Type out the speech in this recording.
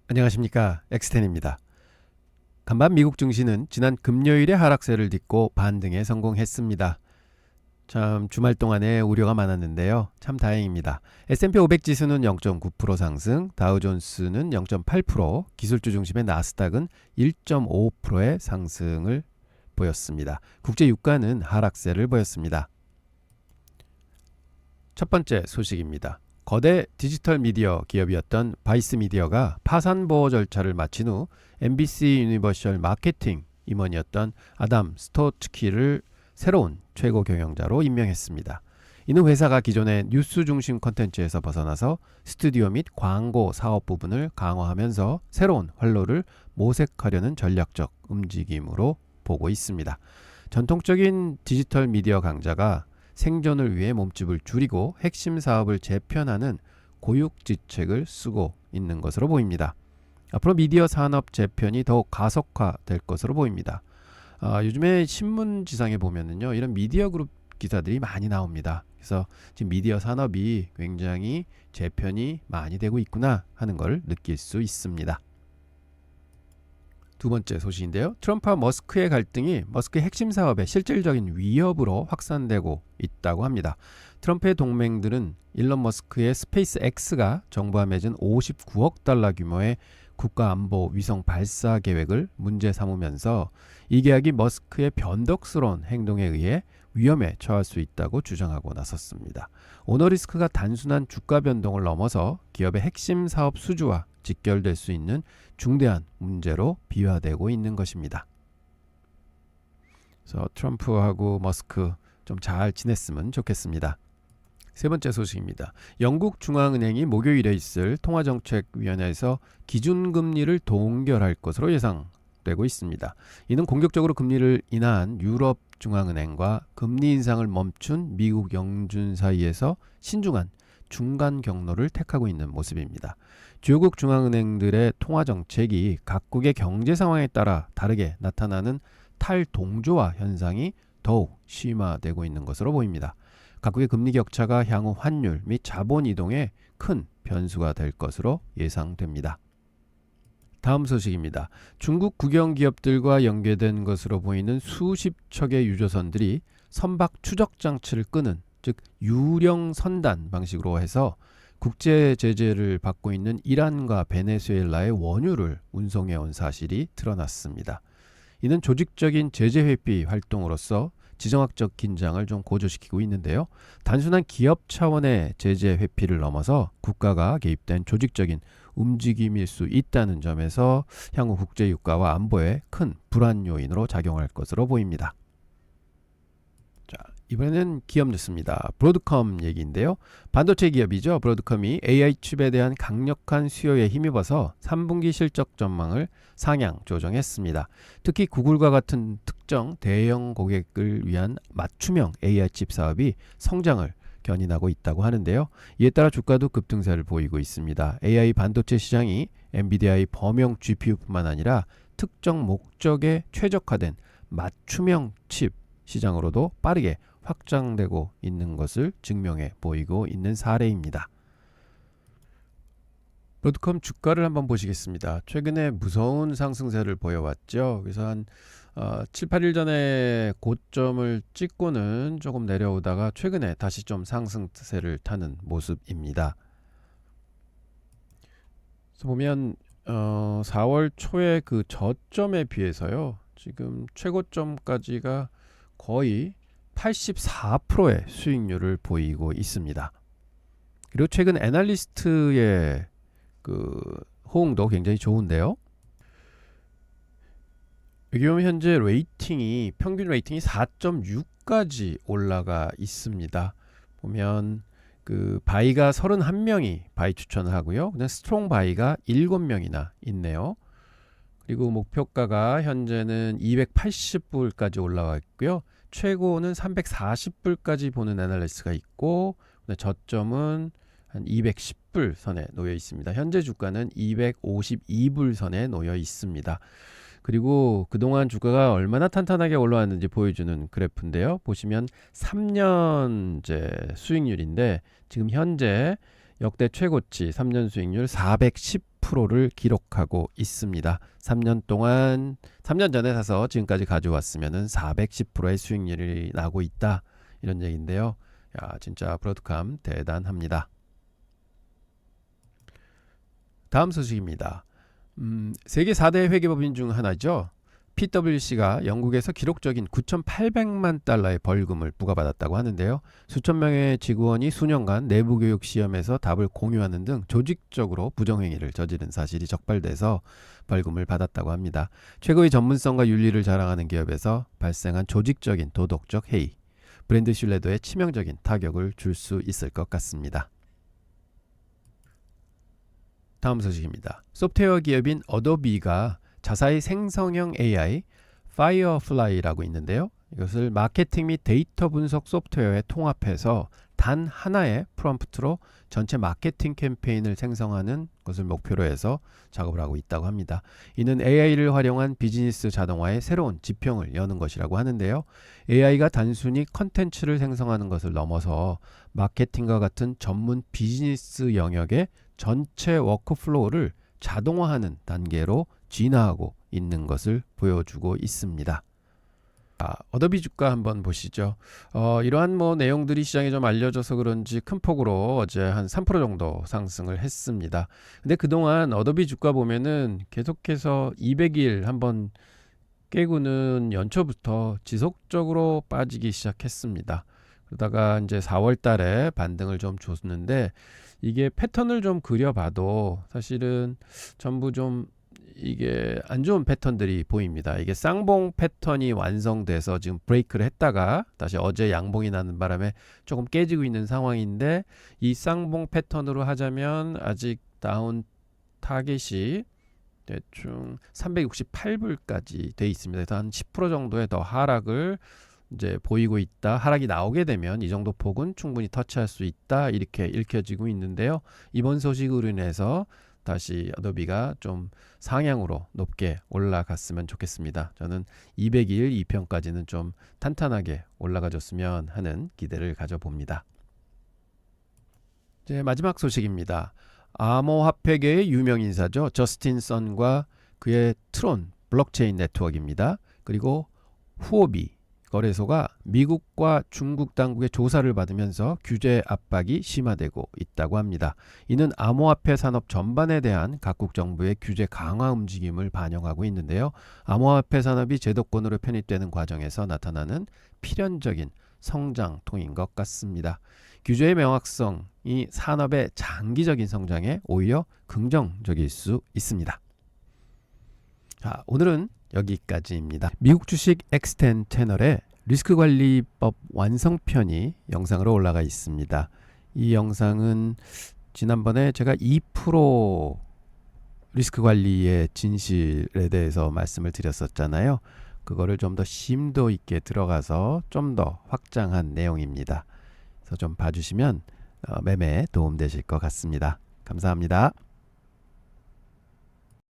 안녕하십니까, 엑스텐입니다. 간밤 미국 증시는 지난 금요일에 하락세를 딛고 반등에 성공했습니다. 참 주말 동안에 우려가 많았는데요. 참 다행입니다. S&P 500 지수는 0.9% 상승, 다우존스는 0.8%, 기술주 중심의 나스닥은 1.5%의 상승을 보였습니다. 국제 유가는 하락세를 보였습니다. 첫 번째 소식입니다. 거대 디지털 미디어 기업이었던 바이스 미디어가 파산 보호 절차를 마친 후 NBC 유니버셜 마케팅 임원이었던 아담 스토츠키를 새로운 최고 경영자로 임명했습니다. 이는 회사가 기존의 뉴스 중심 콘텐츠에서 벗어나서 스튜디오 및 광고 사업 부분을 강화하면서 새로운 활로를 모색하려는 전략적 움직임으로 보고 있습니다. 전통적인 디지털 미디어 강자가 생존을 위해 몸집을 줄이고 핵심 사업을 재편하는 고육지책을 쓰고 있는 것으로 보입니다. 앞으로 미디어 산업 재편이 더욱 가속화될 것으로 보입니다. 요즘에 신문지상에 보면은요, 이런 미디어 그룹 기사들이 많이 나옵니다. 그래서 지금 미디어 산업이 굉장히 재편이 많이 되고 있구나 하는 걸 느낄 수 있습니다. 두 번째 소식인데요. 트럼프와 머스크의 갈등이 머스크의 핵심 사업에 실질적인 위협으로 확산되고 있다고 합니다. 트럼프의 동맹들은 일론 머스크의 스페이스 X가 정부와 맺은 59억 달러 규모의 국가안보 위성 발사 계획을 문제 삼으면서 이 계약이 머스크의 변덕스러운 행동에 의해 위험에 처할 수 있다고 주장하고 나섰습니다. 오너 리스크가 단순한 주가 변동을 넘어서 기업의 핵심 사업 수주와 직결될 수 있는 중대한 문제로 비화되고 있는 것입니다. 그래서 트럼프하고 머스크 좀 잘 지냈으면 좋겠습니다. 세 번째 소식입니다. 영국 중앙은행이 목요일에 있을 통화정책위원회에서 기준금리를 동결할 것으로 예상되고 있습니다. 이는 공격적으로 금리를 인하한 유럽 중앙은행과 금리 인상을 멈춘 미국 영준 사이에서 신중한 중간 경로를 택하고 있는 모습입니다. 주요국 중앙은행들의 통화정책이 각국의 경제 상황에 따라 다르게 나타나는 탈동조화 현상이 더욱 심화되고 있는 것으로 보입니다. 각국의 금리 격차가 향후 환율 및 자본 이동에 큰 변수가 될 것으로 예상됩니다. 다음 소식입니다. 중국 국영 기업들과 연계된 것으로 보이는 수십 척의 유조선들이 선박 추적 장치를 끄는, 즉 유령 선단 방식으로 해서 국제 제재를 받고 있는 이란과 베네수엘라의 원유를 운송해 온 사실이 드러났습니다. 이는 조직적인 제재 회피 활동으로서 지정학적 긴장을 좀 고조시키고 있는데요. 단순한 기업 차원의 제재 회피를 넘어서 국가가 개입된 조직적인 움직임일 수 있다는 점에서 향후 국제 유가와 안보에 큰 불안 요인으로 작용할 것으로 보입니다. 자, 이번에는 기업 뉴스입니다. 브로드컴 얘기인데요. 반도체 기업이죠. 브로드컴이 AI 칩에 대한 강력한 수요에 힘입어서 3분기 실적 전망을 상향 조정했습니다. 특히 구글과 같은 특정 대형 고객을 위한 맞춤형 AI 칩 사업이 성장을 견인하고 있다고 하는데요. 이에 따라 주가도 급등세를 보이고 있습니다. AI 반도체 시장이 엔비디아의 범용 GPU뿐만 아니라 특정 목적에 최적화된 맞춤형 칩 시장으로도 빠르게 확장되고 있는 것을 증명해 보이고 있는 사례입니다. 브로드컴 주가를 한번 보시겠습니다. 최근에 무서운 상승세를 보여왔죠. 그래서 한 7, 8일 전에 고점을 찍고는 조금 내려오다가 최근에 다시 좀 상승세를 타는 모습입니다. 그래서 보면 4월 초에 그 저점에 비해서요. 지금 최고점까지가 거의 84%의 수익률을 보이고 있습니다. 그리고 최근 애널리스트의 그 호응도 굉장히 좋은데요. 여기 보면 현재 레이팅이 평균 레이팅이 4.6까지 올라가 있습니다. 보면 그 바이가 31명이 바이 추천을 하고요. 그냥 스트롱 바이가 7명이나 있네요. 그리고 목표가가 현재는 280불까지 올라와 있고요. 최고는 340불까지 보는 애널리스트가 있고 저점은 한 210불 선에 놓여 있습니다. 현재 주가는 252불 선에 놓여 있습니다. 그리고 그동안 주가가 얼마나 탄탄하게 올라왔는지 보여주는 그래프인데요. 보시면 3년제 수익률인데 지금 현재 역대 최고치 3년 수익률 410% 10%를 기록하고 있습니다. 3년 동안 3년 전에 사서 지금까지 가져왔으면은 410%의 수익률이 나고 있다. 이런 얘기인데요. 야, 진짜 브로드캄 대단합니다. 다음 소식입니다. 세계 4대 회계법인 중 하나죠. PwC가 영국에서 기록적인 9,800만 달러의 벌금을 부과받았다고 하는데요. 수천 명의 직원이 수년간 내부 교육 시험에서 답을 공유하는 등 조직적으로 부정행위를 저지른 사실이 적발돼서 벌금을 받았다고 합니다. 최고의 전문성과 윤리를 자랑하는 기업에서 발생한 조직적인 도덕적 해이, 브랜드 신뢰도에 치명적인 타격을 줄 수 있을 것 같습니다. 다음 소식입니다. 소프트웨어 기업인 어도비가 자사의 생성형 AI 파이어플라이라고 있는데요. 이것을 마케팅 및 데이터 분석 소프트웨어에 통합해서 단 하나의 프롬프트로 전체 마케팅 캠페인을 생성하는 것을 목표로 해서 작업을 하고 있다고 합니다. 이는 AI를 활용한 비즈니스 자동화의 새로운 지평을 여는 것이라고 하는데요. AI가 단순히 컨텐츠를 생성하는 것을 넘어서 마케팅과 같은 전문 비즈니스 영역의 전체 워크플로우를 자동화하는 단계로 진화하고 있는 것을 보여주고 있습니다. 어도비 주가 한번 보시죠. 이러한 내용들이 시장에 좀 알려져서 그런지 큰 폭으로 어제 한 3% 정도 상승을 했습니다. 근데 그동안 어도비 주가 보면은 계속해서 200일 한번 깨고는 연초부터 지속적으로 빠지기 시작했습니다. 그러다가 이제 4월 달에 반등을 좀 줬는데 이게 패턴을 좀 그려봐도 사실은 전부 좀 이게 안 좋은 패턴들이 보입니다. 이게 쌍봉 패턴이 완성돼서 지금 브레이크를 했다가 다시 어제 양봉이 나는 바람에 조금 깨지고 있는 상황인데, 이 쌍봉 패턴으로 하자면 아직 다운 타겟이 대충 368불까지 돼 있습니다. 그래서 한 10% 정도의 더 하락을 이제 보이고 있다. 하락이 나오게 되면 이 정도 폭은 충분히 터치할 수 있다. 이렇게 읽혀지고 있는데요. 이번 소식으로 인해서 다시 어도비가 좀 상향으로 높게 올라갔으면 좋겠습니다. 저는 200일 2편까지는 좀 탄탄하게 올라가줬으면 하는 기대를 가져봅니다. 이제 마지막 소식입니다. 암호화폐계의 유명 인사죠. 저스틴 선과 그의 트론 블록체인 네트워크입니다. 그리고 후오비 거래소가 미국과 중국 당국의 조사를 받으면서 규제 압박이 심화되고 있다고 합니다. 이는 암호화폐 산업 전반에 대한 각국 정부의 규제 강화 움직임을 반영하고 있는데요. 암호화폐 산업이 제도권으로 편입되는 과정에서 나타나는 필연적인 성장통인 것 같습니다. 규제의 명확성이 산업의 장기적인 성장에 오히려 긍정적일 수 있습니다. 자, 오늘은 여기까지입니다. 미국 주식 엑스텐 채널에 리스크관리법 완성편이 영상으로 올라가 있습니다. 이 영상은 지난번에 제가 2% 리스크관리의 진실에 대해서 말씀을 드렸었잖아요. 그거를 좀 더 심도 있게 들어가서 좀 더 확장한 내용입니다. 그래서 좀 봐주시면 매매에 도움되실 것 같습니다. 감사합니다.